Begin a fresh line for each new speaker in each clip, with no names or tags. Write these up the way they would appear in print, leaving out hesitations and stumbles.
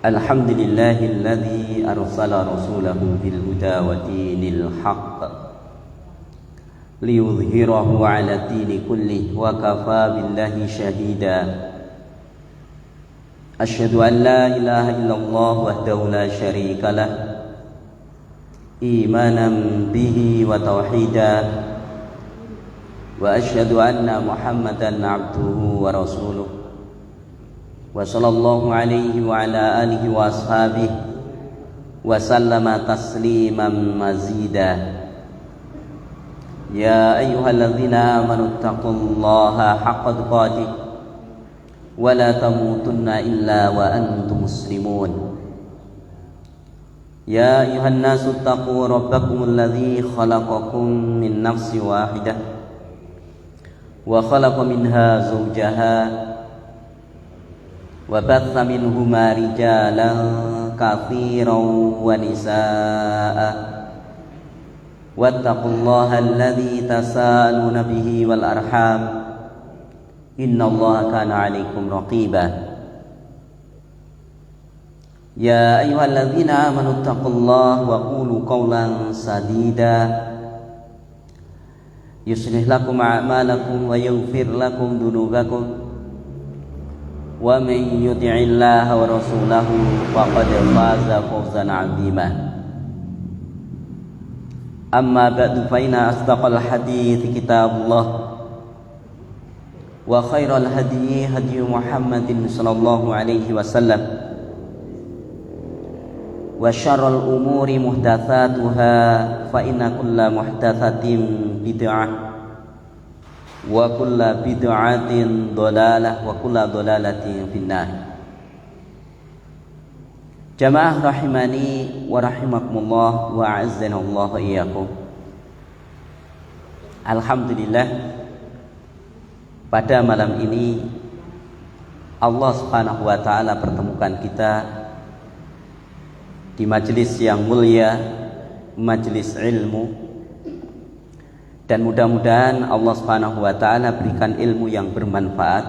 Alhamdulillahilladzi arsala rasulahu bil huda wa dinil haqq liyudhhirahu 'ala dini kullih wa kafaa billahi shahida. Asyhadu an la ilaha illallah wahdahu la syarika lah imanan bihi wa tauhida wa asyhadu anna Muhammadan 'abduhu wa rasuluh wa sallallahu alaihi wa ala alihi wa ashabihi wa sallama tasliman mazida. Ya ayyuhalladzina amanu taqullaha haqqa tuqatih wa la tamutunna illa wa antum muslimun. Ya ayyuhan nasu taqu rabbakumul ladzi khalaqakum min nafsin wahidah wa khalaqa minha zawjaha wa batha minhuma rijalan katsiran wa nisaa'a wattaqullaha alladzi tasaaluna bihi wal arham innallaha kana 'alaikum raqiba. Ya ayyuhalladzina amanu taqullaha wa qulu qawlan sadida yuslih lakum a'malakum wa yaghfir lakum dhunubakum wa man yuti'illaha wa rasulahu faqad faza fawzan 'azima. Amma ba'du fa inna asdaqal hadithi kitabullah wa khairal hadyi hadyu Muhammadin sallallahu alaihi wasallam wa syarrul umuri muhdatsatuha fa inna kulla muhdatsatin bid'ah wa kulla bid'atin dhalalah wa kulla dhalalatin finnar. Jamaah rahimani wa rahimakumullah wa a'azzanallah wa iyyakum. Alhamdulillah, pada malam ini Allah Subhanahu wa taala pertemukan kita di majelis yang mulia, majelis ilmu. Dan mudah-mudahan Allah Subhanahu wa taala berikan ilmu yang bermanfaat.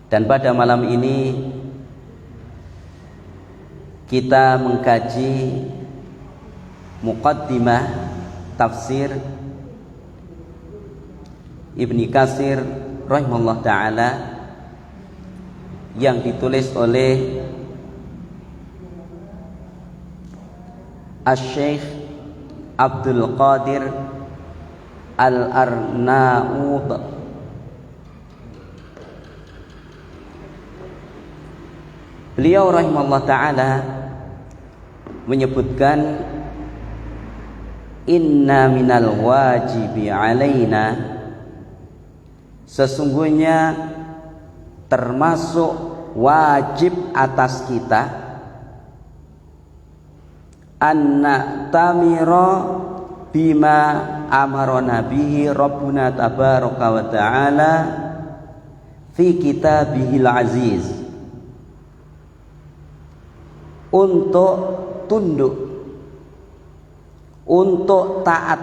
Dan pada malam ini kita mengkaji muqaddimah tafsir Ibnu Katsir rahimahullah taala yang ditulis oleh Asy-Syaikh Abdul Qadir Al-Arnaud. Beliau rahimahullah ta'ala menyebutkan inna minal wajibi alaina, sesungguhnya termasuk wajib atas kita anna tamira bima amarona bihi rabbuna tabaraka wa ta'ala fi kitabihil aziz, untuk tunduk, untuk taat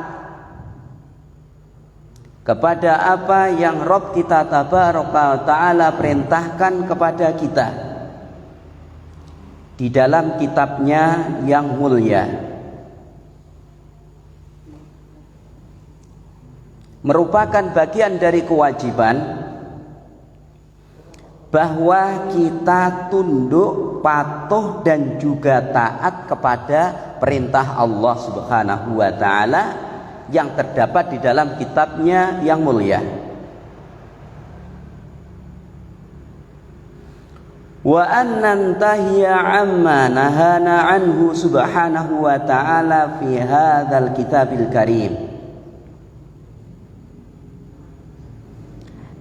kepada apa yang Rabb kita tabaraka wa ta'ala perintahkan kepada kita di dalam kitabnya yang mulia, merupakan bagian dari kewajiban bahwa kita tunduk, patuh dan juga taat kepada perintah Allah Subhanahu wa taala yang terdapat di dalam kitabnya yang mulia. Wa an nantahiya amma nahana anhu subhanahu wa ta'ala fi hadzal kitabil karim,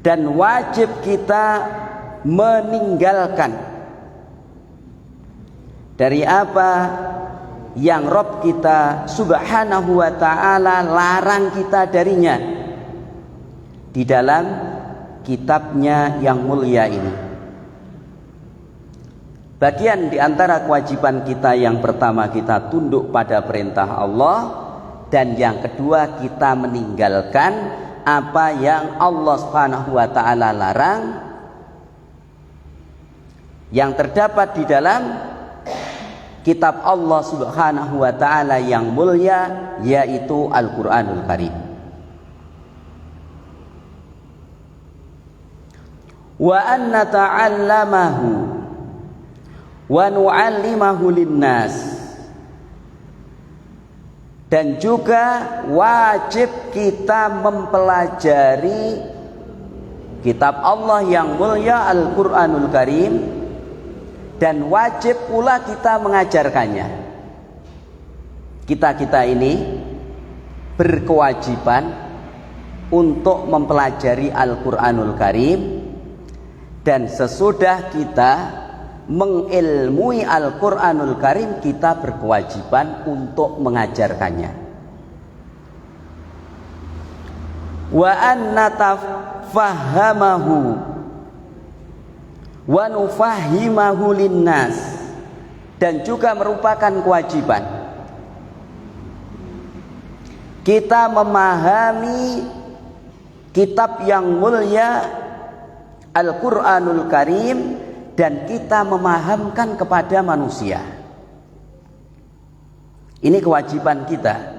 dan wajib kita meninggalkan dari apa yang Rabb kita subhanahu wa ta'ala larang kita darinya di dalam kitabnya yang mulia ini. Bagian di antara kewajiban kita yang pertama, kita tunduk pada perintah Allah, dan yang kedua kita meninggalkan apa yang Allah Subhanahu wa taala larang yang terdapat di dalam kitab Allah Subhanahu wa taala yang mulia, yaitu Al-Qur'anul Karim. Wa an nata'allamahu wa nu'allimahu linnas, dan juga wajib kita mempelajari kitab Allah yang mulia Al-Qur'anul Karim, dan wajib pula kita mengajarkannya. Kita ini berkewajiban untuk mempelajari Al-Qur'anul Karim, dan sesudah kita mengilmui Al-Qur'anul Karim, kita berkewajiban untuk mengajarkannya. Wa an natafahamahu wa nufahimahu linnas, dan juga merupakan kewajiban kita memahami kitab yang mulia Al-Qur'anul Karim, dan kita memahamkan kepada manusia. Ini kewajiban kita.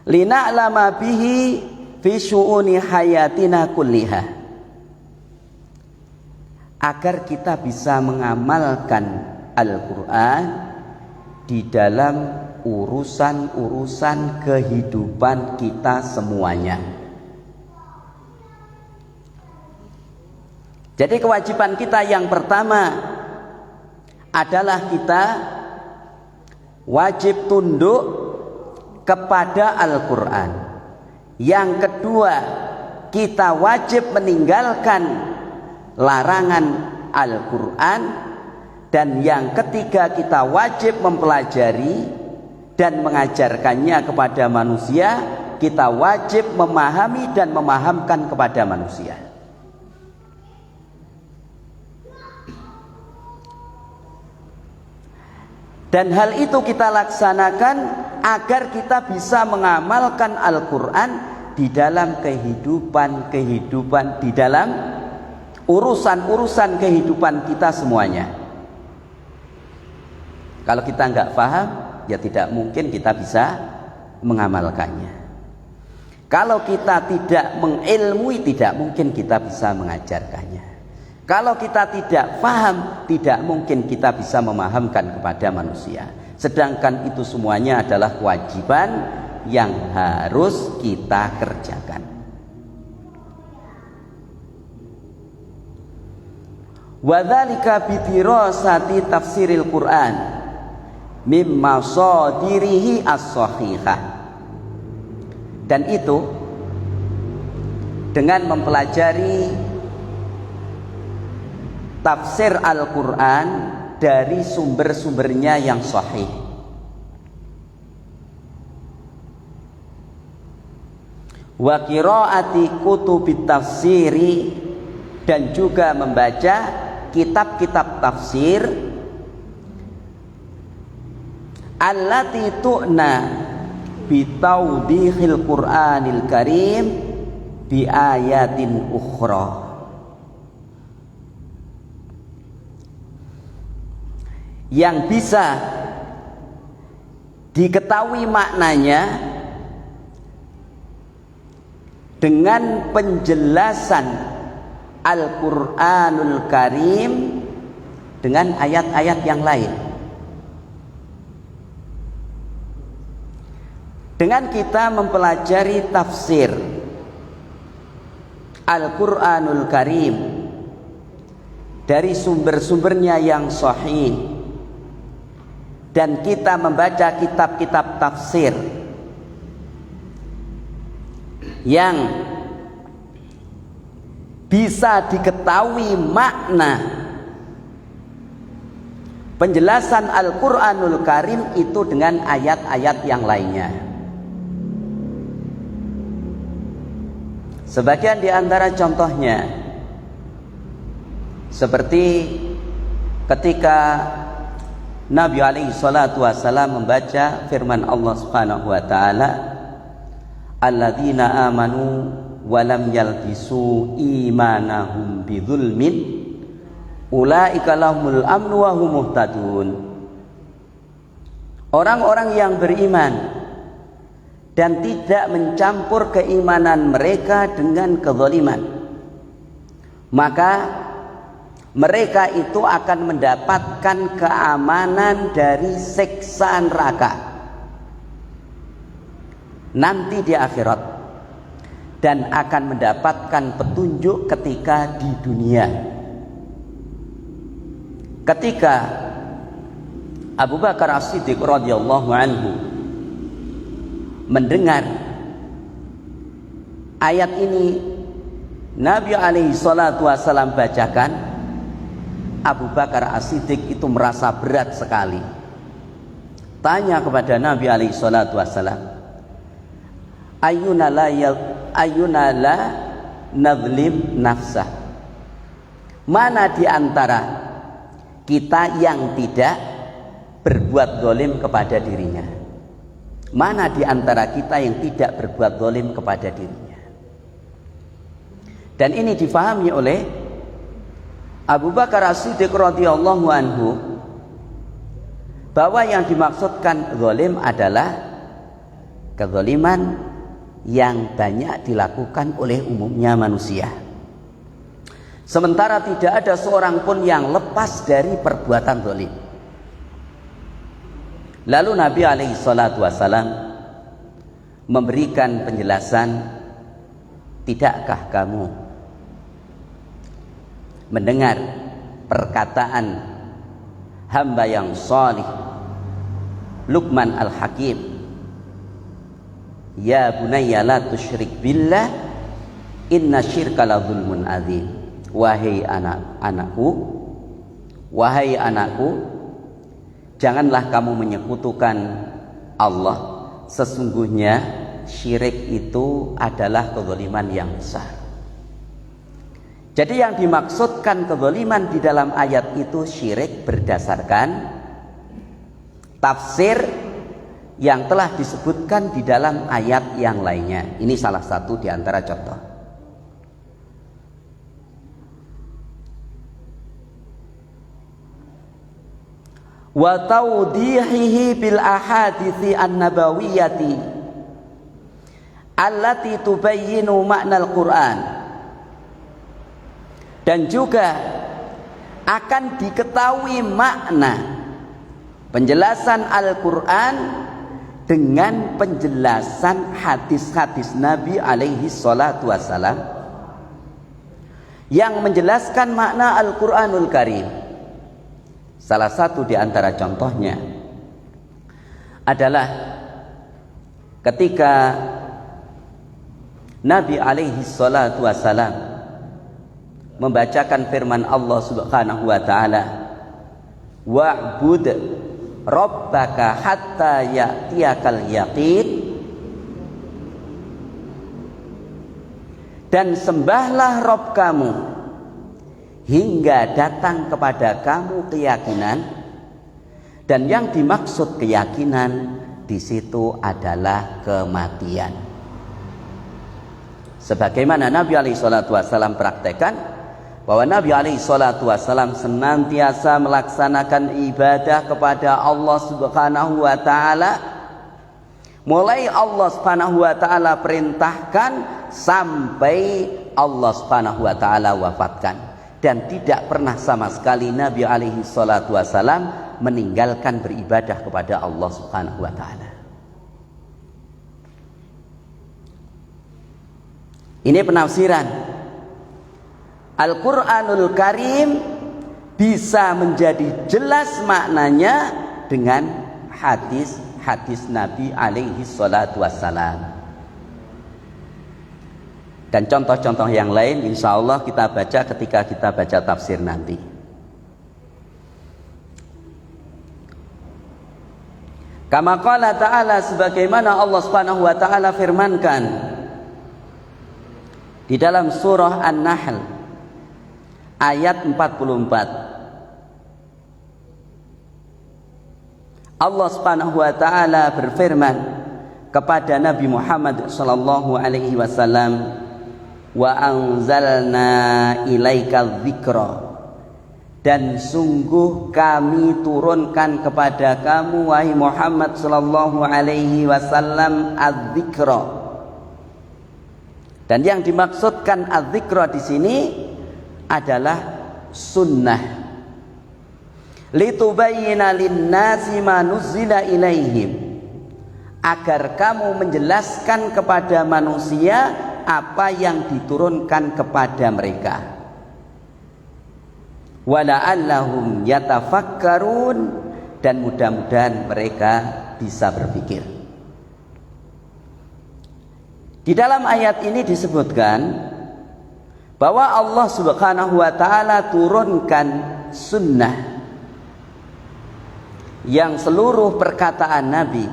Lina'lama bihi fi syu'uni hayatina kulliha, agar kita bisa mengamalkan Al-Quran di dalam urusan-urusan kehidupan kita semuanya. Jadi kewajiban kita yang pertama adalah kita wajib tunduk kepada Al-Quran. Yang kedua, kita wajib meninggalkan larangan Al-Quran. Dan yang ketiga, kita wajib mempelajari dan mengajarkannya kepada manusia. Kita wajib memahami dan memahamkan kepada manusia. Dan hal itu kita laksanakan agar kita bisa mengamalkan Al-Quran di dalam kehidupan, di dalam urusan-urusan kehidupan kita semuanya. Kalau kita nggak paham, ya tidak mungkin kita bisa mengamalkannya. Kalau kita tidak mengilmui, tidak mungkin kita bisa mengajarkannya. Kalau kita tidak paham, tidak mungkin kita bisa memahamkan kepada manusia. Sedangkan itu semuanya adalah kewajiban yang harus kita kerjakan. Wa dzalika bi dirasati tafsiril Qur'an mimma sadirihi as-sahihah. Dan itu dengan mempelajari tafsir Al-Quran dari sumber-sumbernya yang sahih. Wa qiraati kutubit tafsiri, dan juga membaca kitab-kitab tafsir allati tu'na bitawdihil Qur'anil Karim bi ayatin ukhra, yang bisa diketahui maknanya dengan penjelasan Al-Qur'anul Karim dengan ayat-ayat yang lain. Dengan kita mempelajari tafsir Al-Qur'anul Karim dari sumber-sumbernya yang sahih, dan kita membaca kitab-kitab tafsir yang bisa diketahui makna penjelasan Al-Qur'anul Karim itu dengan ayat-ayat yang lainnya. Sebagian di antara contohnya seperti ketika Nabi alaihi salatu wasallam membaca firman Allah Subhanahu wa taala, alladzina amanu walam yalbisu imanahum bidzulmin ulaika lahumul amnu wa hum muhtadun. Orang-orang yang beriman dan tidak mencampur keimanan mereka dengan kezaliman, maka mereka itu akan mendapatkan keamanan dari siksa neraka nanti di akhirat, dan akan mendapatkan petunjuk ketika di dunia. Ketika Abu Bakar As-Siddiq radhiyallahu anhu mendengar ayat ini Nabi alaihi salatu wasallam bacakan, Abu Bakar As-Siddiq itu merasa berat sekali. Tanya kepada Nabi alaihi salatu wasallam, Ayuna la nadlim nafsah. Mana di antara kita yang tidak berbuat zalim kepada dirinya? Mana di antara kita yang tidak berbuat zalim kepada dirinya? Dan ini difahami oleh Abu Bakar As-Siddiq radhiyallahu anhu bahwa yang dimaksudkan zalim adalah kezaliman yang banyak dilakukan oleh umumnya manusia, sementara tidak ada seorang pun yang lepas dari perbuatan zalim. Lalu Nabi alaihi salatu wasallam memberikan penjelasan, tidakkah kamu mendengar perkataan hamba yang salih Luqman Al-Hakim, ya bunayya la tusyrik billah inna syirka la zulmun adzim. Wahai anakku, janganlah kamu menyekutukan Allah, sesungguhnya syirik itu adalah kezaliman yang besar. Jadi yang dimaksudkan kezaliman di dalam ayat itu syirik berdasarkan tafsir yang telah disebutkan di dalam ayat yang lainnya. Ini salah satu di antara contoh. Wa tawdihihi bil ahadithi an-nabawiyyati allati tubayyinu ma'nal Qur'an. Dan juga akan diketahui makna penjelasan Al-Qur'an dengan penjelasan hadis-hadis Nabi alaihi salatu wassalam yang menjelaskan makna Al-Quranul Karim. Salah satu di antara contohnya adalah ketika Nabi alaihi salatu wassalam membacakan firman Allah subhanahu wa ta'ala, wa'bud rabbaka hatta ya'tiyakal yaqin, dan sembahlah Rabb kamu hingga datang kepada kamu keyakinan. Dan yang dimaksud keyakinan di situ adalah kematian, sebagaimana Nabi alaihi salatu wasallam praktekkan bahwa Nabi alaihi salatu wasallam senantiasa melaksanakan ibadah kepada Allah subhanahu wa ta'ala, mulai Allah subhanahu wa ta'ala perintahkan sampai Allah subhanahu wa ta'ala wafatkan. Dan tidak pernah sama sekali Nabi alaihi salatu wasallam meninggalkan beribadah kepada Allah subhanahu wa ta'ala. Ini penafsiran Al-Quranul Karim bisa menjadi jelas maknanya dengan hadis-hadis Nabi alaihi salatu wassalam. Dan contoh-contoh yang lain insya Allah kita baca ketika kita baca tafsir nanti. Kama qala ta'ala, sebagaimana Allah subhanahu wa ta'ala firmankan di dalam surah An-Nahl ayat 44. Allah subhanahu wa ta'ala berfirman kepada Nabi Muhammad sallallahu alaihi wasallam, wa anzalna ilaika dzikra, dan sungguh kami turunkan kepada kamu wahai Muhammad sallallahu alaihi wasallam adz-dzikra. Dan yang dimaksudkan adz-dzikra di sini adalah sunnah. Litubayyina lin-nasi ma nuzzila ilaihim, agar kamu menjelaskan kepada manusia apa yang diturunkan kepada mereka. Wala'allahum yatafakkarun, dan mudah-mudahan mereka bisa berpikir. Di dalam ayat ini disebutkan bahwa Allah Subhanahu wa taala turunkan sunnah yang seluruh perkataan Nabi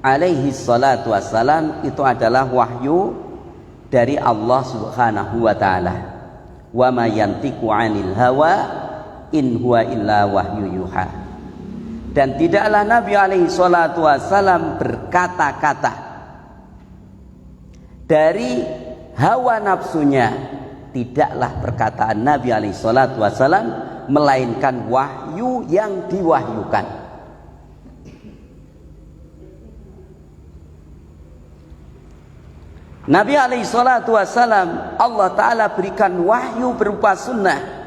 alaihi salatu wassalam itu adalah wahyu dari Allah Subhanahu wa taala. Wa ma yantiqu 'anil hawa in huwa illa wahyu yuha. Dan tidaklah Nabi alaihi salatu wassalam berkata-kata dari hawa nafsunya, tidaklah perkataan Nabi alaihi salatu wassalam melainkan wahyu yang diwahyukan. Nabi alaihi salatu wassalam Allah ta'ala berikan wahyu berupa sunnah.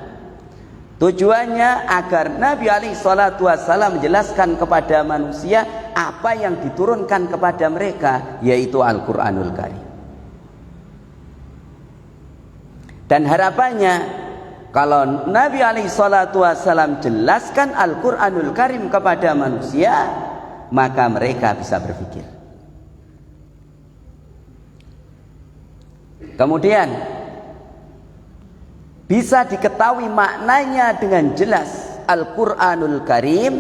Tujuannya agar Nabi alaihi salatu wassalam menjelaskan kepada manusia apa yang diturunkan kepada mereka, yaitu Al-Quranul Karim. Dan harapannya kalau Nabi alaihi salatu wassalam jelaskan Al-Quranul Karim kepada manusia, maka mereka bisa berpikir. Kemudian bisa diketahui maknanya dengan jelas Al-Quranul Karim.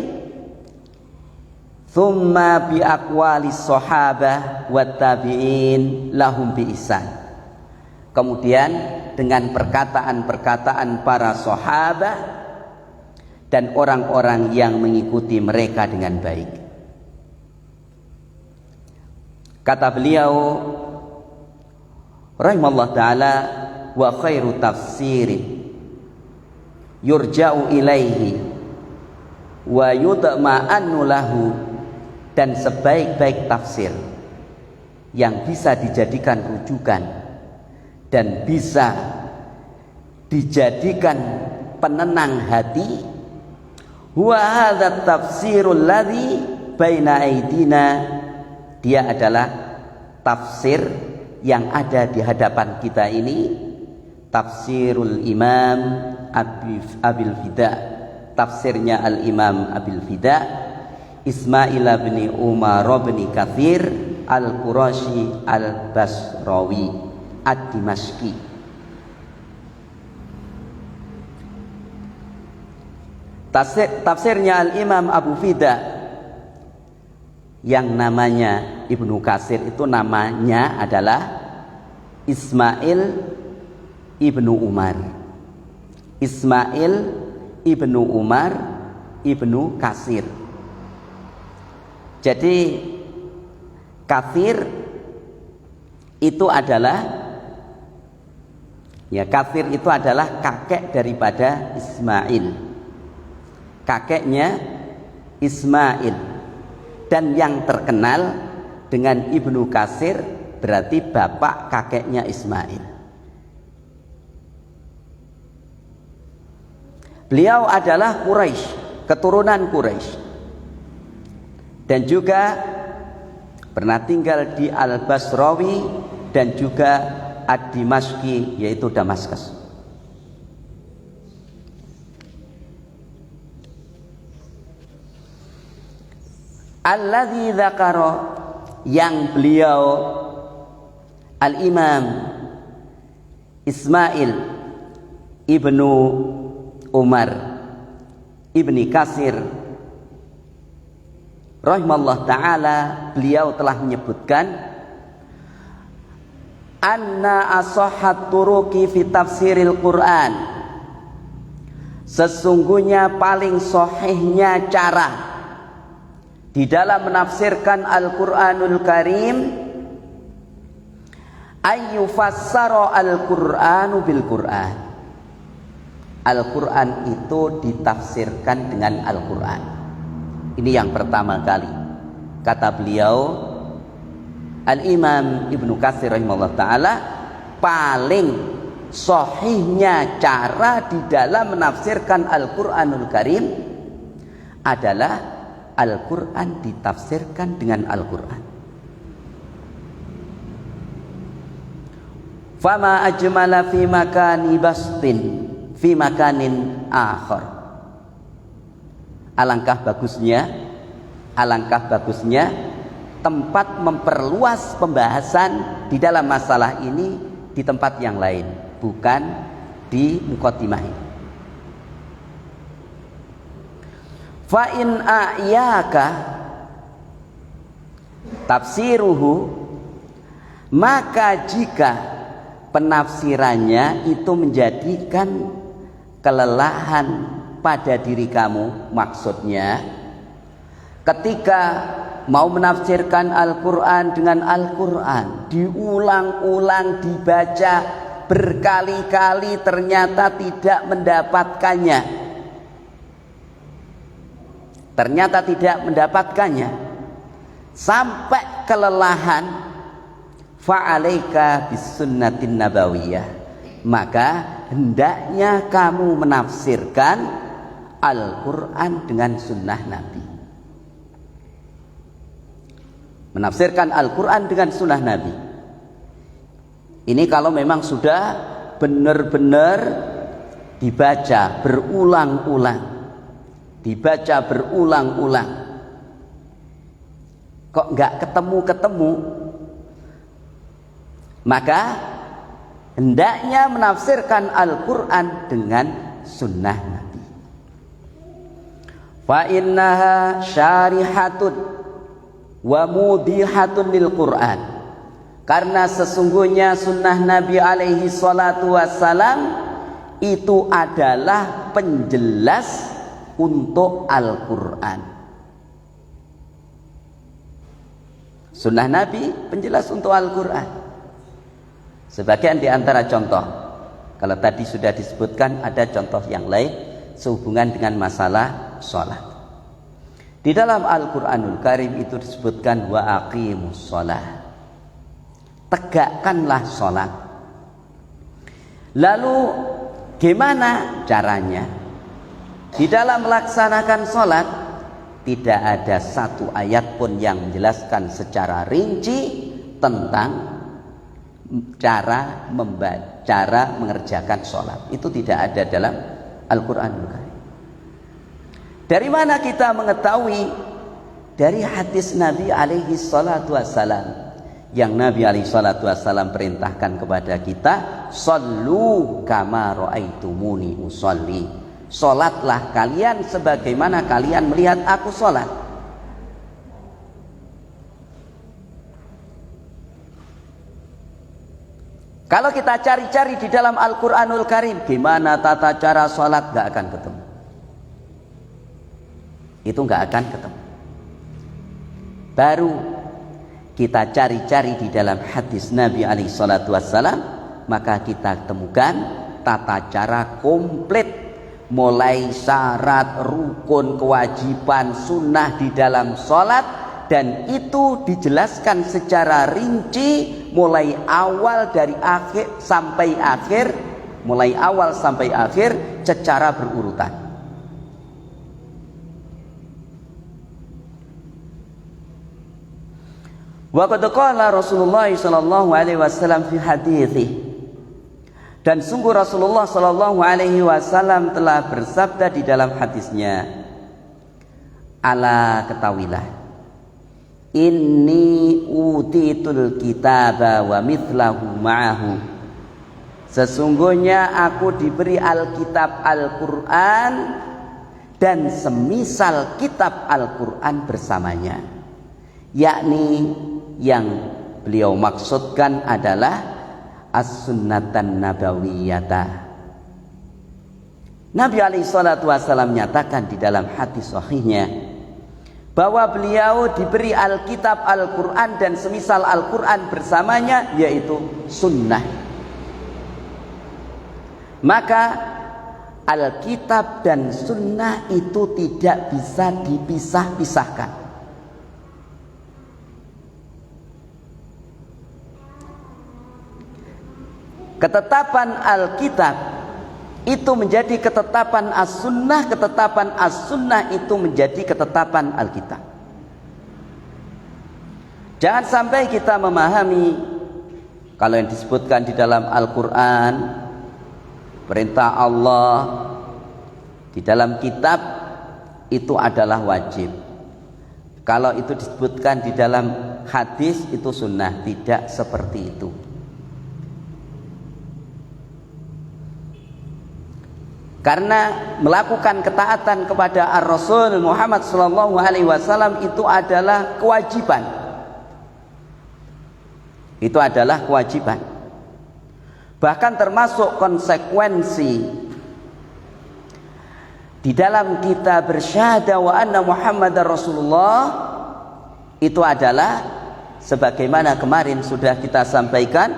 Thumma bi aqwalis sahabah wat tabi'in lahum bi ihsan. Kemudian dengan perkataan-perkataan para sahabat dan orang-orang yang mengikuti mereka dengan baik. Kata beliau rahimallahu ta'ala, wa khairu tafsirin yurja'u ilaihi wa yudma'annu lahu, dan sebaik-baik tafsir yang bisa dijadikan rujukan dan bisa dijadikan penenang hati, huwa hadzal tafsirul ladzi baina aidina, dia adalah tafsir yang ada di hadapan kita ini, tafsirul Imam Abil Fida, tafsirnya Al-Imam Abil Fida Ismail bin Umar bin Katsir Al-Qurashi Al-Basrawi Ad-Dimashqi. Tafsirnya Al-Imam Abu Fida yang namanya Ibnu Katsir, itu namanya adalah Ismail ibnu Umar. Ismail ibnu Umar ibnu Katsir. Jadi Katsir itu adalah Katsir itu adalah kakek daripada Ismail. Kakeknya Ismail. Dan yang terkenal dengan Ibnu Katsir berarti bapak kakeknya Ismail. Beliau adalah Quraisy, keturunan Quraisy, dan juga pernah tinggal di Al-Basrawi dan juga Ad-Dimashqi, yaitu Damaskus. Alladzi dzakara, yang beliau Al-Imam Ismail ibnu Umar ibni Katsir rahimallahu ta'ala, beliau telah menyebutkan anna asahhat turuqi fi tafsiril Quran, sesungguhnya paling sahihnya cara di dalam menafsirkan Al-Quranul Karim ayyufassara al-Qur'anu bil Qur'an. Al-Qur'an itu ditafsirkan dengan Al-Qur'an. Ini yang pertama kali. Kata beliau Al-Imam Ibnu Katsir rahimahullah ta'ala, paling sahihnya cara di dalam menafsirkan Al-Qur'anul Karim adalah Al-Qur'an ditafsirkan dengan Al-Qur'an. Fama ajmala fi makani bastin fi makanin akhar. Alangkah bagusnya tempat memperluas pembahasan di dalam masalah ini di tempat yang lain, bukan di muqaddimah ini. Fa in a'yaka tafsiruhu, maka jika penafsirannya itu menjadikan kelelahan pada diri kamu, maksudnya ketika mau menafsirkan Al-Quran dengan Al-Quran, diulang-ulang dibaca berkali-kali, ternyata tidak mendapatkannya, sampai kelelahan, fa'alaika bisunnatin nabawiyah, maka hendaknya kamu menafsirkan Al-Quran dengan sunnah Nabi. Menafsirkan Al-Quran dengan sunnah Nabi. Ini kalau memang sudah benar-benar dibaca berulang-ulang, kok nggak ketemu, maka hendaknya menafsirkan Al-Quran dengan sunnah Nabi. Fa innaha syarihatun wa mudihatun lil Quran, karena sesungguhnya sunnah Nabi alaihi salatu wassalam itu adalah penjelas untuk Al-Quran. Sunnah Nabi penjelas untuk Al-Quran. Sebagian di antara contoh, kalau tadi sudah disebutkan, ada contoh yang lain sehubungan dengan masalah sholat. Di dalam Al-Quranul Karim itu disebutkan wa aqimus sholah, tegakkanlah sholat. Lalu gimana caranya? Di dalam melaksanakan sholat tidak ada satu ayat pun yang menjelaskan secara rinci tentang cara mengerjakan sholat. Itu tidak ada dalam Al-Quranul Karim. Dari mana kita mengetahui? Dari hadis Nabi alaihi salatu wassalam, yang Nabi alaihi salatu wassalam perintahkan kepada kita, sallu kama ra'aitumuni usolli, sholatlah kalian sebagaimana kalian melihat aku sholat. Kalau kita cari-cari di dalam Al-Quranul Karim, gimana tata cara sholat, gak akan ketemu. Itu gak akan ketemu. Baru kita cari-cari di dalam hadis Nabi alaihi salatu wassalam, maka kita temukan tata cara komplit, mulai syarat, rukun, kewajiban, sunnah di dalam sholat, dan itu dijelaskan secara rinci mulai awal dari akhir sampai akhir, secara berurutan. Wa qad qala Rasulullah sallallahu alaihi wasallam fi hadithi, dan sungguh Rasulullah sallallahu alaihi wasallam telah bersabda di dalam hadisnya, ala ketahuilah, inni utitul kitaba wa mithlahu ma'ahu, sesungguhnya aku diberi Alkitab Al-Quran dan semisal kitab Al-Quran bersamanya. Yakni yang beliau maksudkan adalah as-sunnatan nabawiyata. Nabi alaihi salatu wasallam nyatakan di dalam hadis sahihnya bahwa beliau diberi Alkitab, Al-Quran dan semisal Al-Quran bersamanya, yaitu sunnah. Maka Alkitab dan sunnah itu tidak bisa dipisah-pisahkan. Ketetapan Alkitab itu menjadi ketetapan as-sunnah, ketetapan as-sunnah itu menjadi ketetapan Alkitab. Jangan sampai kita memahami kalau yang disebutkan di dalam Al-Quran, perintah Allah di dalam kitab itu adalah wajib. Kalau itu disebutkan di dalam hadis itu sunnah. Tidak seperti itu. Karena melakukan ketaatan kepada Ar-Rasul Muhammad SAW itu adalah kewajiban. Itu adalah kewajiban. Bahkan termasuk konsekuensi di dalam kita bersyahadah wa anna Muhammadar Rasulullah itu adalah sebagaimana kemarin sudah kita sampaikan,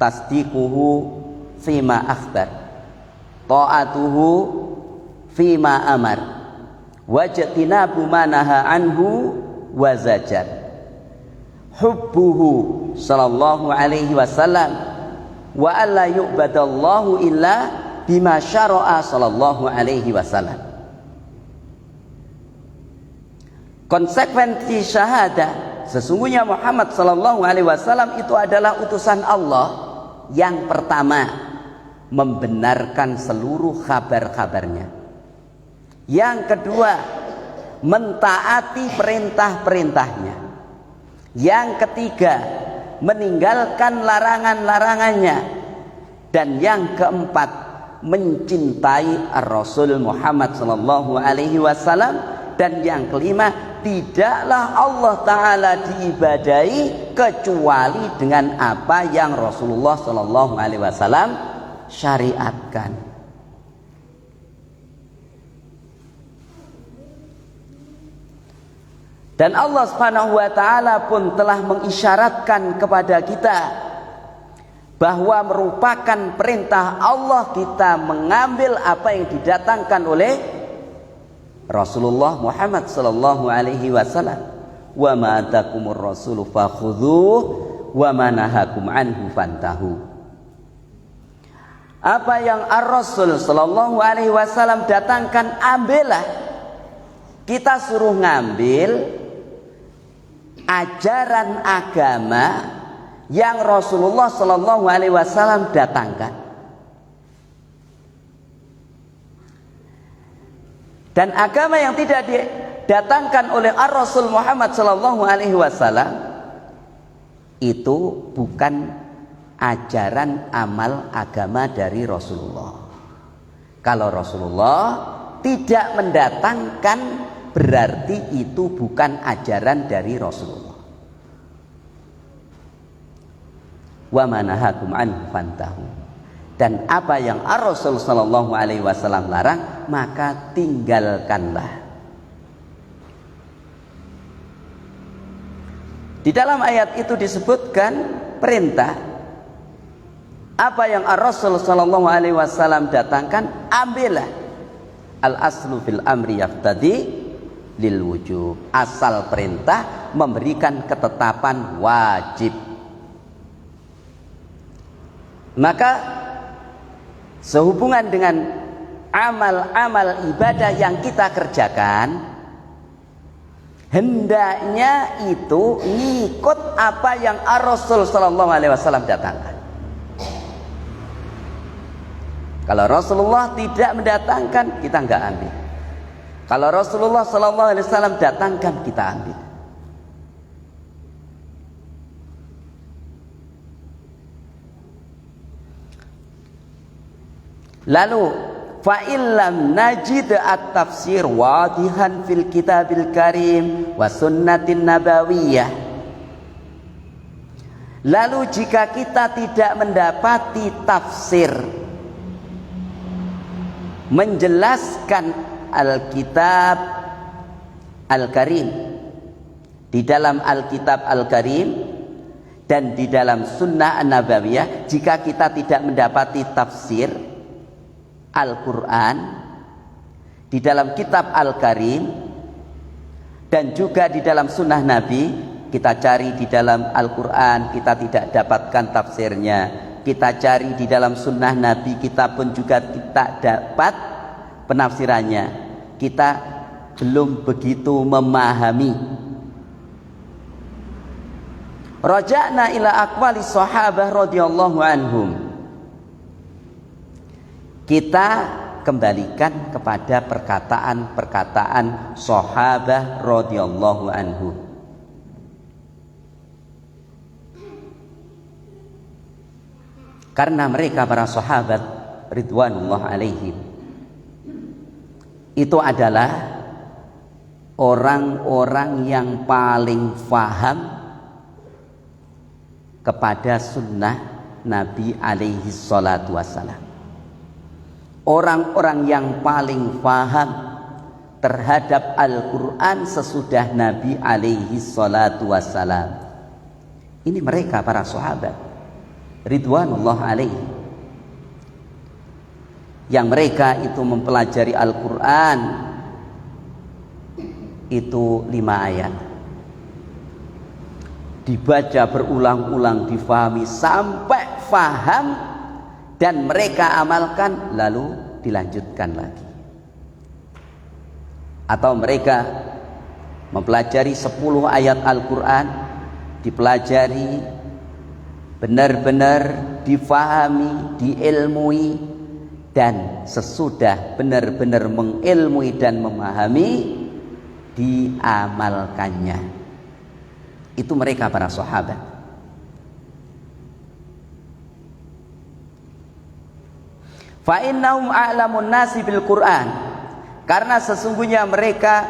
tasdiquhu fima akhbar, ta'atuhu fima amar, wajtinabu ma naha anhu wa zajar, hubbuhu sallallahu alaihi wasallam wa alla yu'badallahu illa bima syara'a sallallahu alaihi wasallam. Konsekuensi syahadah, sesungguhnya Muhammad sallallahu alaihi wasallam itu adalah utusan Allah yang pertama membenarkan seluruh kabar-kabarnya. Yang kedua, mentaati perintah-perintahnya. Yang ketiga, meninggalkan larangan-larangannya. Dan yang keempat, mencintai Rasul Muhammad sallallahu alaihi wasallam. Dan yang kelima, tidaklah Allah Ta'ala diibadahi kecuali dengan apa yang Rasulullah sallallahu alaihi wasallam syariatkan. Dan Allah Subhanahu wa taala pun telah mengisyaratkan kepada kita bahwa merupakan perintah Allah kita mengambil apa yang didatangkan oleh Rasulullah Muhammad sallallahu alaihi wasallam. Wa ma atakumur rasulu fakhudhuh wa ma nahakum anhu fantahu. Apa yang Ar-Rasul sallallahu alaihi wasallam datangkan, ambillah. Kita suruh ngambil ajaran agama yang Rasulullah sallallahu alaihi wasallam datangkan. Dan agama yang tidak didatangkan oleh Ar-Rasul Muhammad sallallahu alaihi wasallam itu bukan ajaran amal agama dari Rasulullah. Kalau Rasulullah tidak mendatangkan, berarti itu bukan ajaran dari Rasulullah. Wa manahakum anhu fantahu. Dan apa yang Ar-Rasul sallallahu alaihi wasallam larang, maka tinggalkanlah. Di dalam ayat itu disebutkan perintah. Apa yang Ar-Rasul sallallahu alaihi wasallam datangkan, ambillah. Al-aslu fil amri yaftadi lil wujub. Asal perintah memberikan ketetapan wajib. Maka sehubungan dengan amal-amal ibadah yang kita kerjakan, hendaknya itu ngikut apa yang Ar-Rasul sallallahu alaihi wasallam datangkan. Kalau Rasulullah tidak mendatangkan, kita enggak ambil. Kalau Rasulullah sallallahu alaihi wasallam datangkan, kita ambil. Lalu fa illam najid at-tafsir wadihan fil kitabil karim wa sunnatin nabawiyah. Lalu jika kita tidak mendapati tafsir menjelaskan Alkitab Al-Karim, di dalam Alkitab Al-Karim dan di dalam Sunnah An-Nabawiyah, jika kita tidak mendapati tafsir Al-Quran di dalam kitab Al-Karim dan juga di dalam Sunnah Nabi, kita cari di dalam Al-Quran, kita tidak dapatkan tafsirnya, kita cari di dalam Sunnah Nabi, kita pun juga tidak dapat penafsirannya, kita belum begitu memahami. Raja'na ila aqwali sahabah radhiyallahu anhum. Kita kembalikan kepada perkataan-perkataan sahabah radhiyallahu anhum. Karena mereka para sahabat ridwanullah alaihim itu adalah orang-orang yang paling faham kepada sunnah Nabi alaihi salatu wassalam. Orang-orang yang paling faham terhadap Al-Quran sesudah Nabi alaihi salatu wassalam. Ini mereka para sahabat ridwanullah alaihi, yang mereka itu mempelajari Al-Quran itu 5 ayat, dibaca berulang-ulang, difahami sampai faham dan mereka amalkan, lalu dilanjutkan lagi. Atau mereka mempelajari 10 ayat Al-Quran, dipelajari benar-benar, difahami, diilmui, dan sesudah benar-benar mengilmui dan memahami, diamalkannya. Itu mereka para sahabat. Fa innahum a'lamun nasi bil Quran, karena sesungguhnya mereka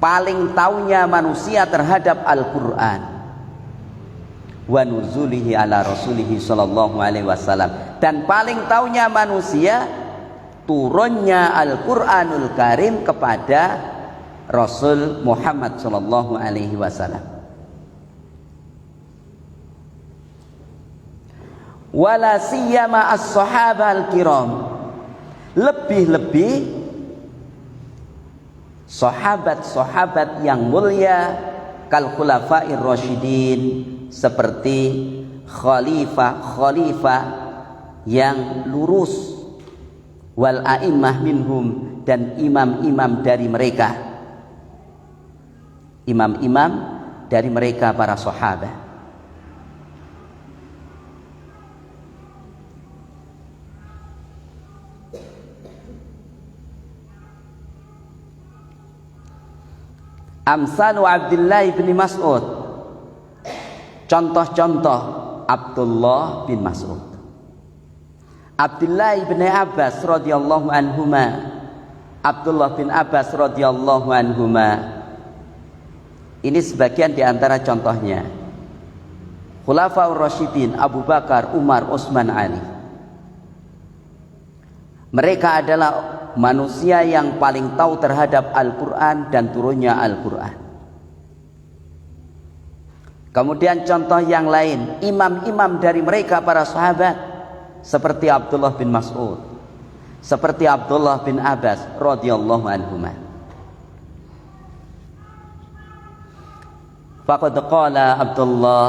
paling taunya manusia terhadap Al-Quran, wa nuzulihi ala rasulihi sallallahu alaihi wasallam, dan paling taunya manusia turunnya Al-Quranul Karim kepada Rasul Muhammad sallallahu alaihi wasallam. Wala siyama as-sahabah al-kiram, lebih-lebih sahabat-sahabat yang mulia, kal khulafair rasyidin, seperti khalifah-khalifah yang lurus, wal a'immah minhum, dan imam-imam dari mereka, imam-imam dari mereka para sahabat. Amsalu Abdullah bin Mas'ud, contoh-contoh Abdullah bin Mas'ud, Abdullah bin Abbas radhiyallahu anhuma, Abdullah bin Abbas radhiyallahu anhuma. Ini sebagian di antara contohnya. Khulafaur Rasyidin, Abu Bakar, Umar, Utsman, Ali. Mereka adalah manusia yang paling tahu terhadap Al-Quran dan turunnya Al-Quran. Kemudian contoh yang lain, imam-imam dari mereka para sahabat, seperti Abdullah bin Mas'ud, seperti Abdullah bin Abbas radhiyallahu anhuma. Faqad qala Abdullah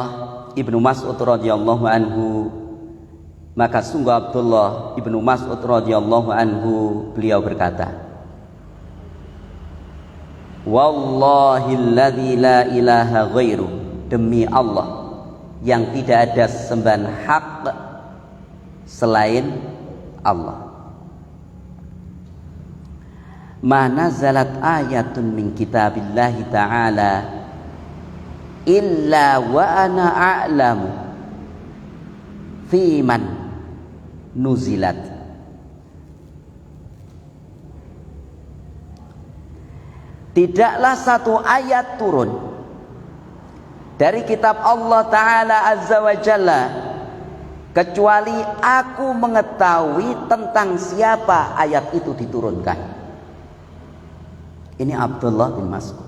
ibnu Mas'ud radhiyallahu anhu, maka sungguh Abdullah ibnu Mas'ud radhiyallahu anhu, beliau berkata, wallahi alladzi la ilaha ghairu, demi Allah yang tidak ada sembahan hak selain Allah, ma nazalat ayatun min kitabillahi ta'ala illa wa ana a'lamu fi man nuzilat. Tidaklah satu ayat turun dari kitab Allah Ta'ala Azza wa Jalla kecuali aku mengetahui tentang siapa ayat itu diturunkan. Ini Abdullah bin Mas'ud.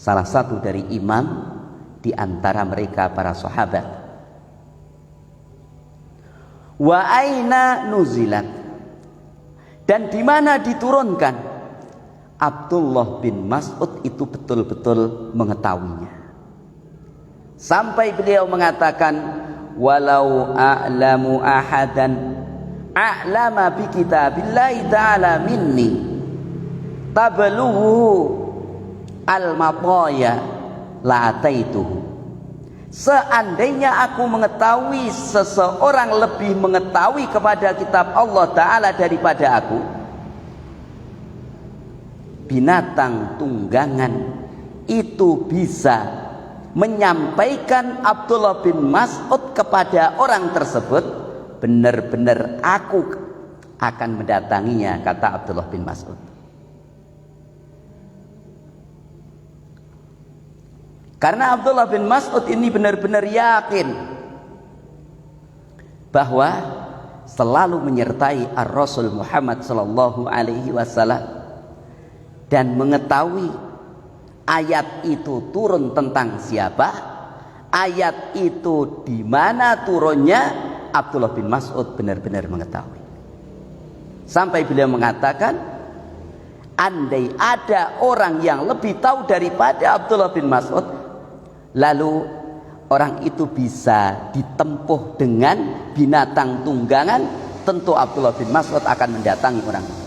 salah satu dari imam di antara mereka para sahabat. Wa aina nuzilat, dan di mana diturunkan? Abdullah bin Mas'ud itu betul-betul mengetahuinya. Sampai beliau mengatakan, walau a'lamu ahadan a'lama bi kitabillahi ta'ala minni tablughu al-mataya la ataituhu. Seandainya aku mengetahui seseorang lebih mengetahui kepada kitab Allah Ta'ala daripada aku, binatang tunggangan itu bisa menyampaikan Abdullah bin Mas'ud kepada orang tersebut, benar-benar aku akan mendatanginya, kata Abdullah bin Mas'ud. Karena Abdullah bin Mas'ud ini benar-benar yakin bahwa selalu menyertai Ar-Rasul Muhammad sallallahu alaihi wasallam dan mengetahui ayat itu turun tentang siapa, ayat itu di mana turunnya. Abdullah bin Mas'ud benar-benar mengetahui. Sampai beliau mengatakan, andai ada orang yang lebih tahu daripada Abdullah bin Mas'ud, lalu orang itu bisa ditempuh dengan binatang tunggangan, tentu Abdullah bin Mas'ud akan mendatangi orang itu.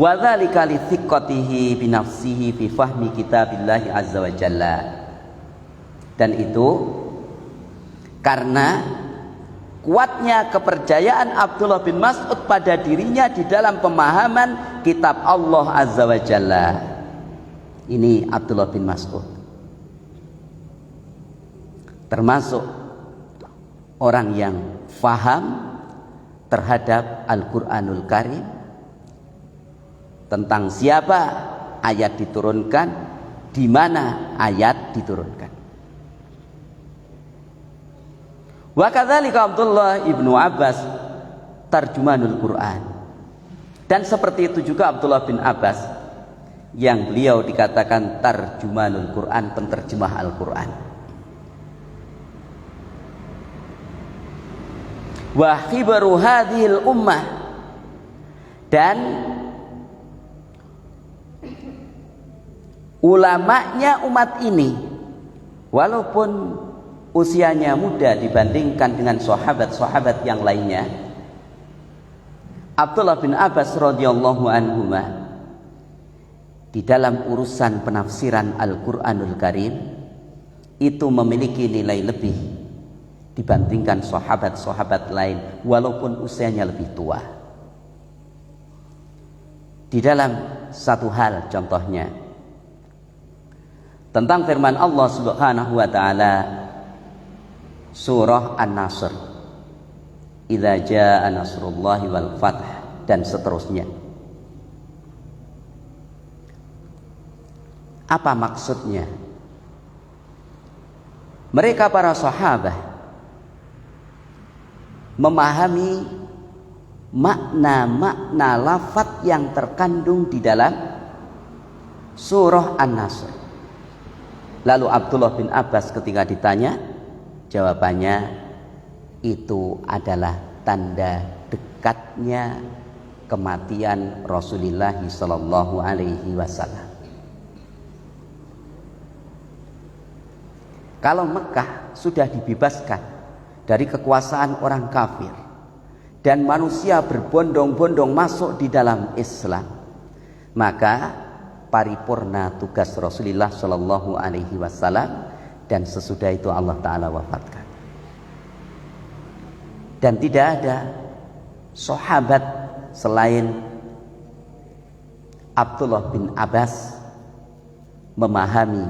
Wa dzalika li thiqatihi bi nafsihi fi fahmi kitabillahi azza wa jalla. Dan itu karena kuatnya kepercayaan Abdullah bin Mas'ud pada dirinya di dalam pemahaman kitab Allah azza wa jalla. Ini Abdullah bin Mas'ud termasuk orang yang faham terhadap Al-Qur'anul Karim, tentang siapa ayat diturunkan, di mana ayat diturunkan. Wa kadzalika Abdullah ibnu Abbas tarjumanul Quran. Dan seperti itu juga Abdullah bin Abbas yang beliau dikatakan tarjumanul Quran, penterjemah Al-Quran. Wa khibaru hadhil ummah, dan ulamanya umat ini walaupun usianya muda dibandingkan dengan sahabat-sahabat yang lainnya, Abdullah bin Abbas radhiyallahu anhuma di dalam urusan penafsiran Al-Qur'anul Karim itu memiliki nilai lebih dibandingkan sahabat-sahabat lain walaupun usianya lebih tua. Di dalam satu hal, contohnya tentang firman Allah Subhanahu wa taala surah An-Nasr, idza jaa nasrullahi wal fath, dan seterusnya. Apa maksudnya? Mereka para sahabat memahami makna-makna lafaz yang terkandung di dalam surah An-Nasr. Lalu Abdullah bin Abbas ketika ditanya, jawabannya itu adalah tanda dekatnya kematian Rasulullah sallallahu alaihi wasallam. Kalau Mekah sudah dibebaskan dari kekuasaan orang kafir dan manusia berbondong-bondong masuk di dalam Islam, maka paripurna tugas Rasulullah sallallahu alaihi wasallam, dan sesudah itu Allah Ta'ala wafatkan. Dan tidak ada sahabat selain Abdullah bin Abbas memahami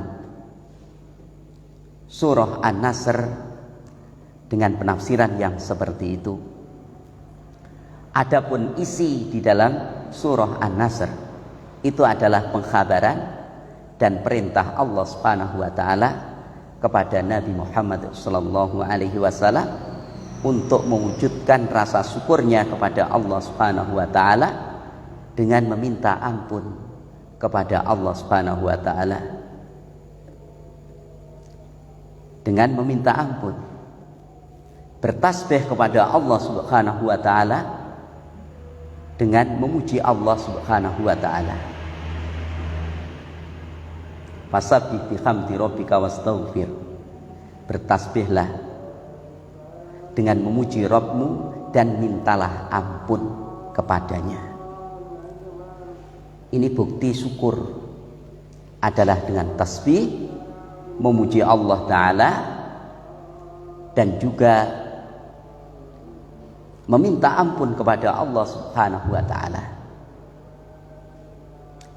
surah An-Nasr dengan penafsiran yang seperti itu. Adapun isi di dalam surah An-Nasr itu adalah pengkhabaran dan perintah Allah Subhanahu wa taala kepada Nabi Muhammad sallallahu alaihi wasallam untuk mewujudkan rasa syukurnya kepada Allah Subhanahu wa taala dengan meminta ampun kepada Allah Subhanahu wa taala dengan meminta ampun, bertasbih kepada Allah Subhanahu wa taala dengan memuji Allah Subhanahu wa taala. Fasabbih bihamdi rabbika wastaghfir. Bertasbihlah dengan memuji Rabbmu dan mintalah ampun kepadanya. Ini bukti syukur adalah dengan tasbih, memuji Allah Ta'ala, dan juga meminta ampun kepada Allah Subhanahu wa Ta'ala.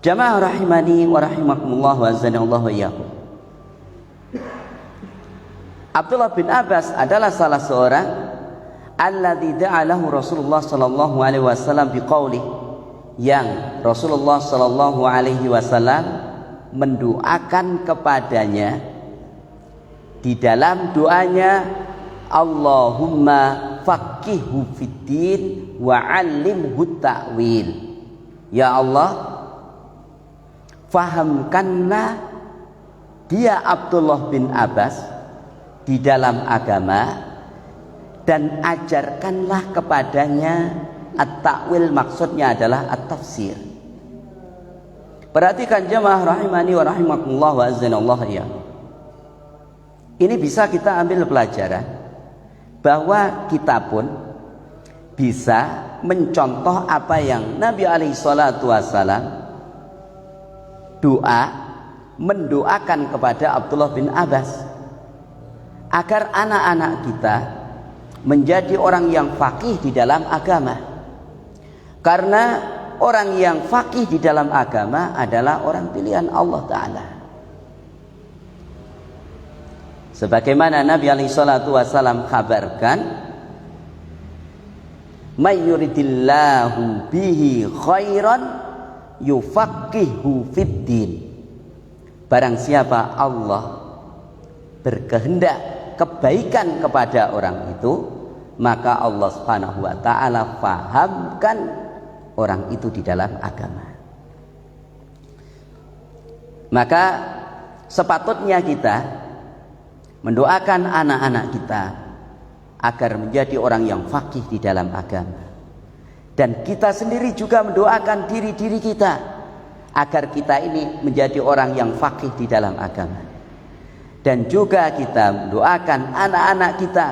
Jamaah rahimani wa rahimakumullah wa azanallahu wa iyyakum. Abdullah bin Abbas adalah salah seorang alladzi da'alahu Rasulullah sallallahu alaihi wasallam biqauli, yang Rasulullah sallallahu alaihi wasallam mendoakan kepadanya di dalam doanya, Allahumma faqihhu fiddin wa 'allimhu ta'wil. Ya Allah, fahamkanlah dia Abdullah bin Abbas di dalam agama dan ajarkanlah kepadanya at-ta'wil, maksudnya adalah at-tafsir. Perhatikan jemaah rahimani wa rahimakumullah wa azanallah ya. Ini bisa kita ambil pelajaran bahwa kita pun bisa mencontoh apa yang Nabi alaihi salatu wasallam mendoakan kepada Abdullah bin Abbas agar anak-anak kita menjadi orang yang faqih di dalam agama. Karena orang yang faqih di dalam agama adalah orang pilihan Allah Ta'ala. Sebagaimana Nabi alaihi salatu wasallam kabarkan, may yuridillahu bihi khairan yufaqihu fiddin. Barang siapa Allah berkehendak kebaikan kepada orang itu, maka Allah Subhanahu wa taala fahamkan orang itu di dalam agama. Maka sepatutnya kita mendoakan anak-anak kita agar menjadi orang yang faqih di dalam agama. Dan kita sendiri juga mendoakan diri-diri kita agar kita ini menjadi orang yang faqih di dalam agama. Dan juga kita mendoakan anak-anak kita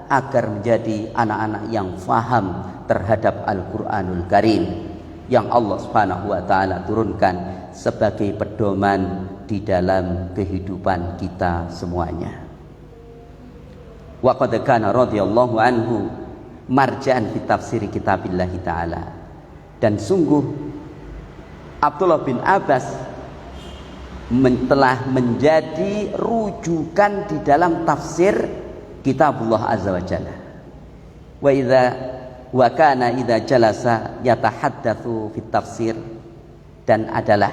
agar menjadi anak-anak yang faham terhadap Al-Quranul Karim yang Allah Subhanahu wa ta'ala turunkan sebagai pedoman di dalam kehidupan kita semuanya. Wa qad kana radhiyallahu anhu marja'an fi tafsir kitabillah ta'ala. Dan sungguh Abdullah bin Abbas telah menjadi rujukan di dalam tafsir kitabullah azza wa jalla. Wa kana idza jalasa yatahaddatsu fit tafsir, dan adalah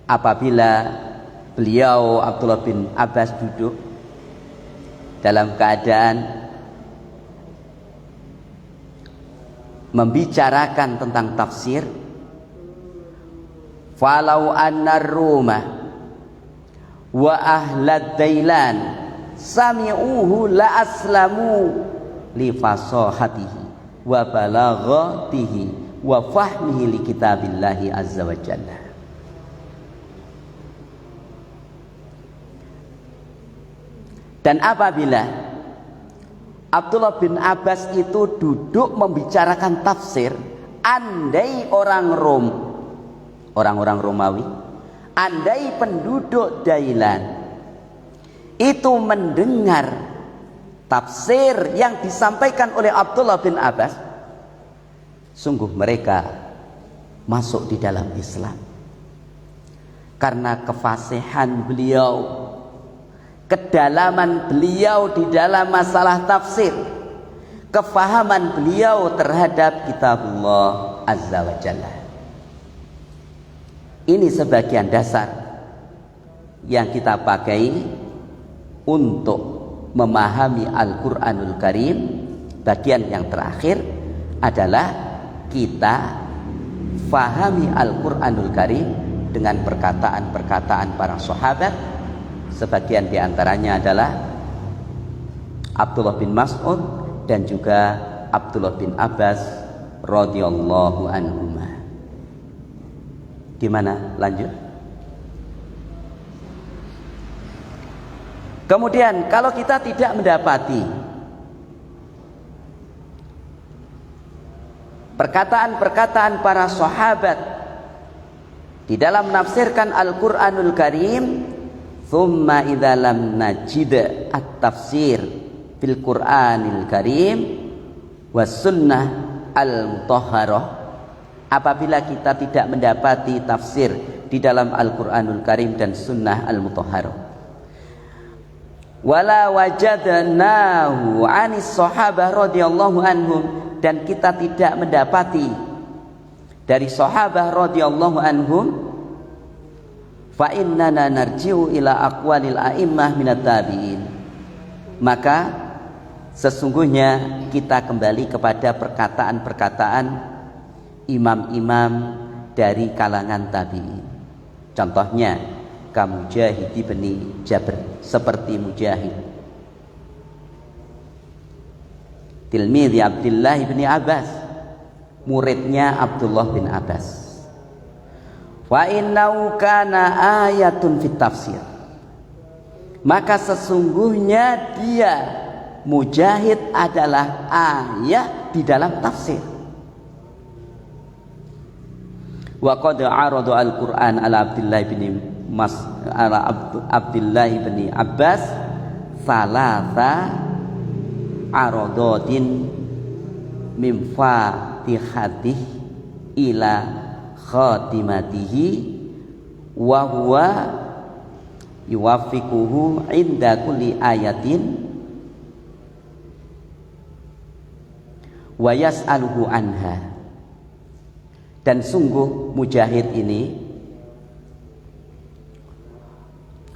apabila beliau Abdullah bin Abbas duduk dalam keadaan membicarakan tentang tafsir, falau anna Roma wa ahlad Dailan sami'uhu la aslamu li fasahatihi wa balaghatihi wa fahmihi li kitabillahi azza wa jalla. Dan apabila Abdullah bin Abbas itu duduk membicarakan tafsir, andai orang-orang Romawi, andai penduduk Dailan itu mendengar tafsir yang disampaikan oleh Abdullah bin Abbas, sungguh mereka masuk di dalam Islam karena kefasihan beliau, kedalaman beliau di dalam masalah tafsir, kefahaman beliau terhadap kitabullah azza wa jalla. Ini sebagian dasar yang kita pakai untuk memahami Al-Quranul Karim. Bagian yang terakhir adalah kita fahami Al-Quranul Karim dengan perkataan-perkataan para sahabat. Sebagian diantaranya adalah Abdullah bin Mas'ud dan juga Abdullah bin Abbas radhiyallahu anhuma. Gimana? Lanjut. Kemudian kalau kita tidak mendapati perkataan-perkataan para sahabat di dalam menafsirkan Al-Qur'anul Karim, thumma idza lam najid at-tafsir fil Qur'anil Karim was sunnah al-mutahharah, apabila kita tidak mendapati tafsir di dalam Al-Qur'anul Karim dan sunnah al-mutahharah, wala wajadnahu anis sahabah radhiyallahu anhum, dan kita tidak mendapati dari sahabah radhiyallahu anhum, fa innana narji'u ila aqwalil a'immah minat tabi'in, maka sesungguhnya kita kembali kepada perkataan-perkataan imam-imam dari kalangan tabi'in. Contohnya Mujahid bin Jabr, seperti Mujahid tilmidhi Abdullah bin Abbas, muridnya Abdullah bin Abbas. Wa innahu kana ayatun fit tafsir, maka sesungguhnya dia Mujahid adalah ayat di dalam tafsir. Wa qad arada al-Qur'an ala Abdullah bin Abbas salasa aradatin min fatihatihi ila khatimatihi wa huwa yuwaffiquhu inda kulli ayatin wa yas'aluhu anha. Dan sungguh Mujahid ini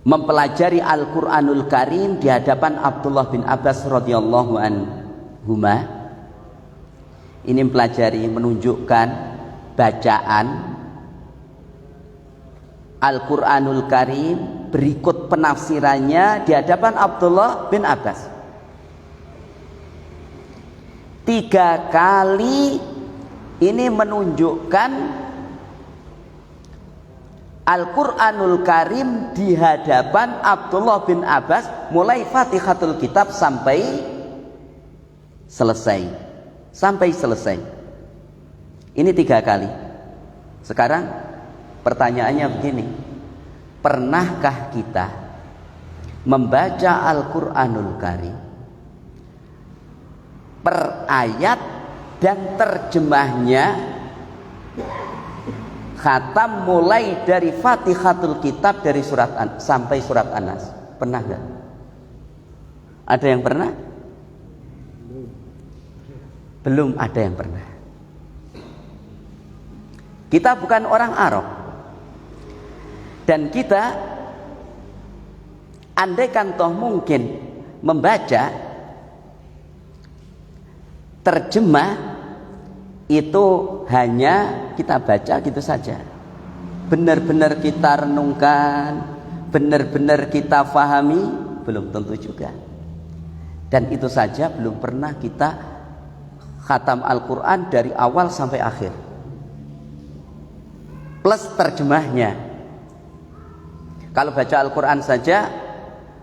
mempelajari Al-Qur'anul Karim di hadapan Abdullah bin Abbas radhiyallahu anhuma. Ini mempelajari, menunjukkan bacaan Al-Qur'anul Karim berikut penafsirannya di hadapan Abdullah bin Abbas. 3 kali ini menunjukkan Al-Qur'anul Karim di hadapan Abdullah bin Abbas, mulai Fatihatul Kitab sampai selesai. Ini 3 kali. Sekarang pertanyaannya begini, pernahkah kita membaca Al-Qur'anul Karim per ayat dan terjemahnya khatam mulai dari Fatihatul Kitab dari surat sampai surat An-Nas? Pernah enggak? Ada yang pernah? Belum ada yang pernah. Kita bukan orang Arab, dan kita andaikan toh mungkin membaca terjemah itu hanya kita baca gitu saja, benar-benar kita renungkan, benar-benar kita fahami, belum tentu juga. Dan itu saja belum pernah kita khatam Al-Quran dari awal sampai akhir plus terjemahnya. Kalau baca Al-Quran saja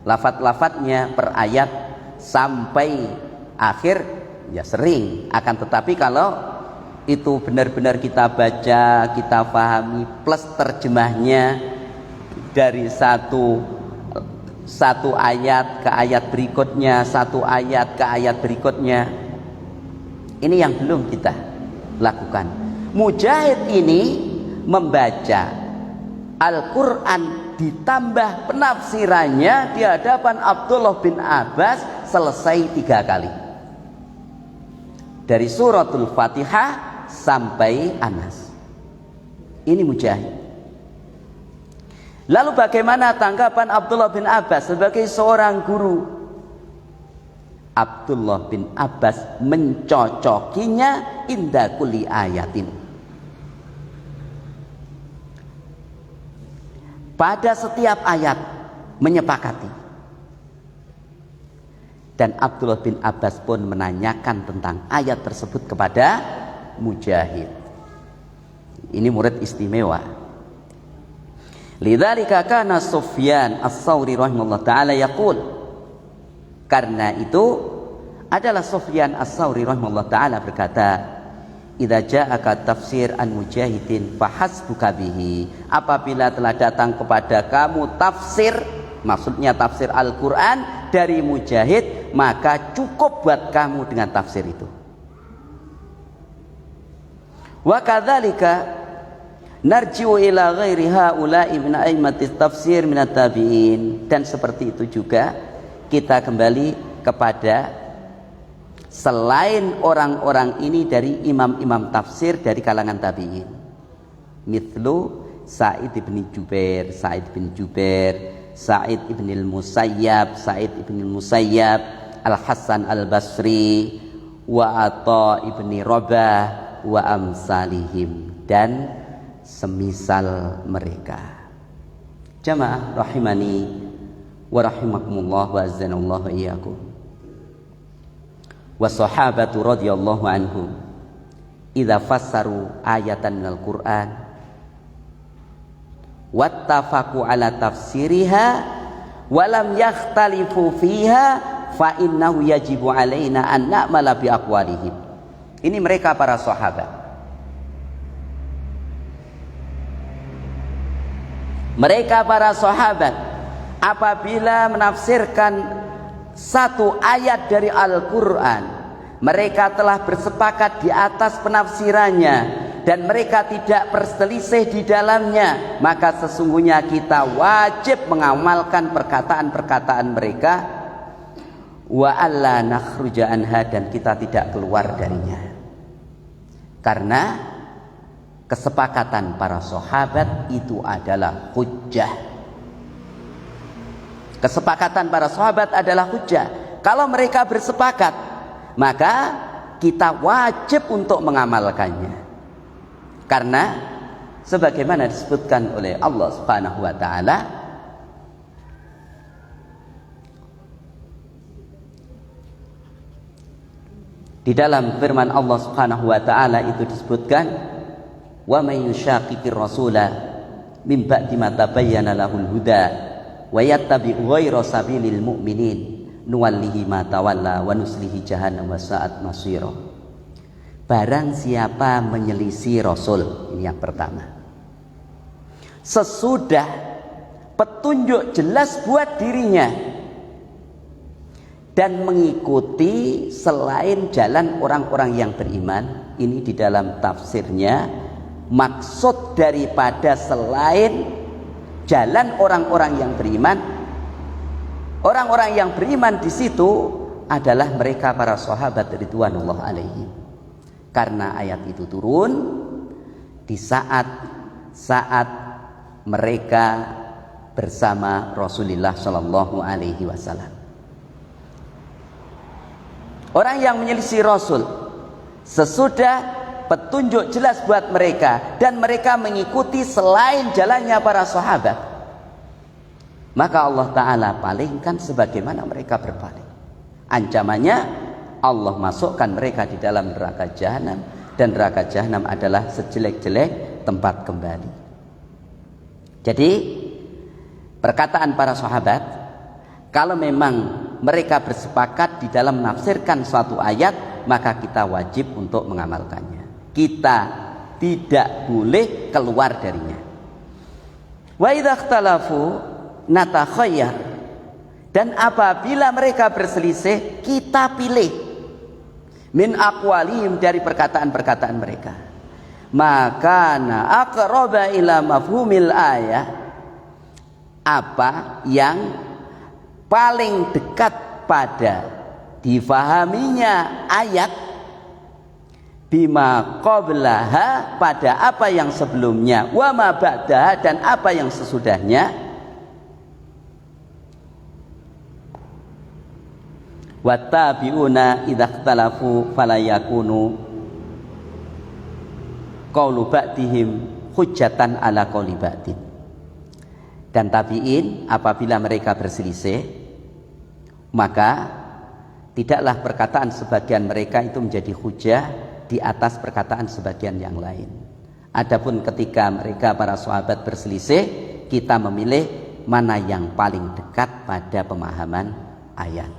lafaz-lafaznya per ayat sampai akhir ya sering, akan tetapi kalau itu benar-benar kita baca, kita pahami plus terjemahnya dari satu ayat ke ayat berikutnya, satu ayat ke ayat berikutnya, ini yang belum kita lakukan. Mujahid ini membaca Al-Quran ditambah penafsirannya di hadapan Abdullah bin Abbas selesai 3 kali, dari suratul Fatihah sampai An-Nas. Ini Mujahid. Lalu bagaimana tanggapan Abdullah bin Abbas sebagai seorang guru? Abdullah bin Abbas mencocokinya inda kulli ayatin. pada setiap ayat menyepakati. Dan Abdullah bin Abbas pun menanyakan tentang ayat tersebut kepada Mujahid. Ini murid istimewa. Lidzalika kana Sufyan Ats-Tsauri rahimahullah taala yaqul. Karena itu adalah Sufyan Ats-Tsauri rahimahullah taala berkata, "Idza ja'aka tafsir an Mujahidin fahasbuka bihi." Apabila telah datang kepada kamu tafsir, maksudnya tafsir Al-Qur'an dari Mujahid, maka cukup buat kamu dengan tafsir itu. Wa kadzalika narji'u ila ghairi haula'i min a'immatit tafsir min at-tabi'in. Dan seperti itu juga kita kembali kepada selain orang-orang ini dari imam-imam tafsir dari kalangan tabi'in. Mithlu Sa'id bin Jubair, Sa'id ibn al-Musayyab, Al-Hasan al-Basri, wa Atha ibn Rabah, wa amsalihim, dan semisal mereka. Jamaah rahimani wa rahimakumullah wa azzanallahu iyyakum. Wa sahabatu radhiyallahu anhum idza fassaru ayatan minal Qur'an wattafaqu ala tafsiriha wa lam yakhtalifu fiha fa innahu yajibu alaina an na'mala bi aqwalihim. Ini mereka para sahabat. Mereka para sahabat apabila menafsirkan satu ayat dari Al-Quran, mereka telah bersepakat di atas penafsirannya dan mereka tidak berselisih di dalamnya, maka sesungguhnya kita wajib mengamalkan perkataan-perkataan mereka, wa alla nakhruja anha, dan kita tidak keluar darinya. Karena kesepakatan para sahabat itu adalah hujjah. Kesepakatan para sahabat adalah hujjah. Kalau mereka bersepakat, maka kita wajib untuk mengamalkannya. Karena sebagaimana disebutkan oleh Allah Subhanahu wa taala, di dalam firman Allah Subhanahu wa taala itu disebutkan, wa may yushaqiqir rasula mim ba'di ma tabayyana lahul huda wa yattabi' ghayra sabilil mu'minin nuwallihi ma tawalla wa nuslihi jahannam wa sa'at masira. Barang siapa menyelisih Rasul, ini yang pertama, sesudah petunjuk jelas buat dirinya dan mengikuti selain jalan orang-orang yang beriman. Ini di dalam tafsirnya, maksud daripada selain jalan orang-orang yang beriman, orang-orang yang beriman di situ adalah mereka para sahabat ridwanullah alaihim. Karena ayat itu turun di saat mereka bersama Rasulullah Shallallahu Alaihi Wasallam. Orang yang menyelisih Rasul sesudah petunjuk jelas buat mereka dan mereka mengikuti selain jalannya para sahabat, maka Allah Ta'ala palingkan sebagaimana mereka berpaling. Ancamannya, Allah masukkan mereka di dalam neraka jahanam, dan neraka jahanam adalah sejelek-jelek tempat kembali. Jadi perkataan para sahabat, kalau memang mereka bersepakat di dalam menafsirkan suatu ayat, maka kita wajib untuk mengamalkannya. Kita tidak boleh keluar darinya. Wa idza ikhtalafu natakhayyar, dan apabila mereka berselisih, kita pilih min aqwalihim, dari perkataan-perkataan mereka. Maka na aqraba ila mafhumil ayah, apa yang paling dekat pada difahaminya ayat, bima qablaha, pada apa yang sebelumnya, wa ma ba'daha, dan apa yang sesudahnya, wattabi'una idza ikhtalafu fala yakunu qaulu ba'dihim hujjatan ala qauli ba'din. dan tabi'in apabila mereka berselisih, maka tidaklah perkataan sebagian mereka itu menjadi hujah di atas perkataan sebagian yang lain. Adapun ketika mereka para sahabat berselisih, kita memilih mana yang paling dekat pada pemahaman ayat,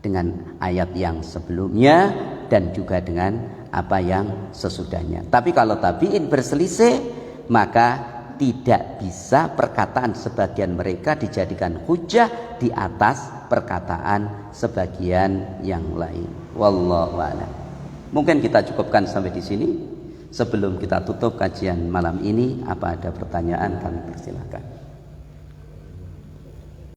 dengan ayat yang sebelumnya dan juga dengan apa yang sesudahnya. Tapi kalau tabi'in berselisih, maka tidak bisa perkataan sebagian mereka dijadikan hujah di atas perkataan sebagian yang lain. Wallahu a'lam. Mungkin kita cukupkan sampai di sini. Sebelum kita tutup kajian malam ini, apa ada pertanyaan, kami persilakan.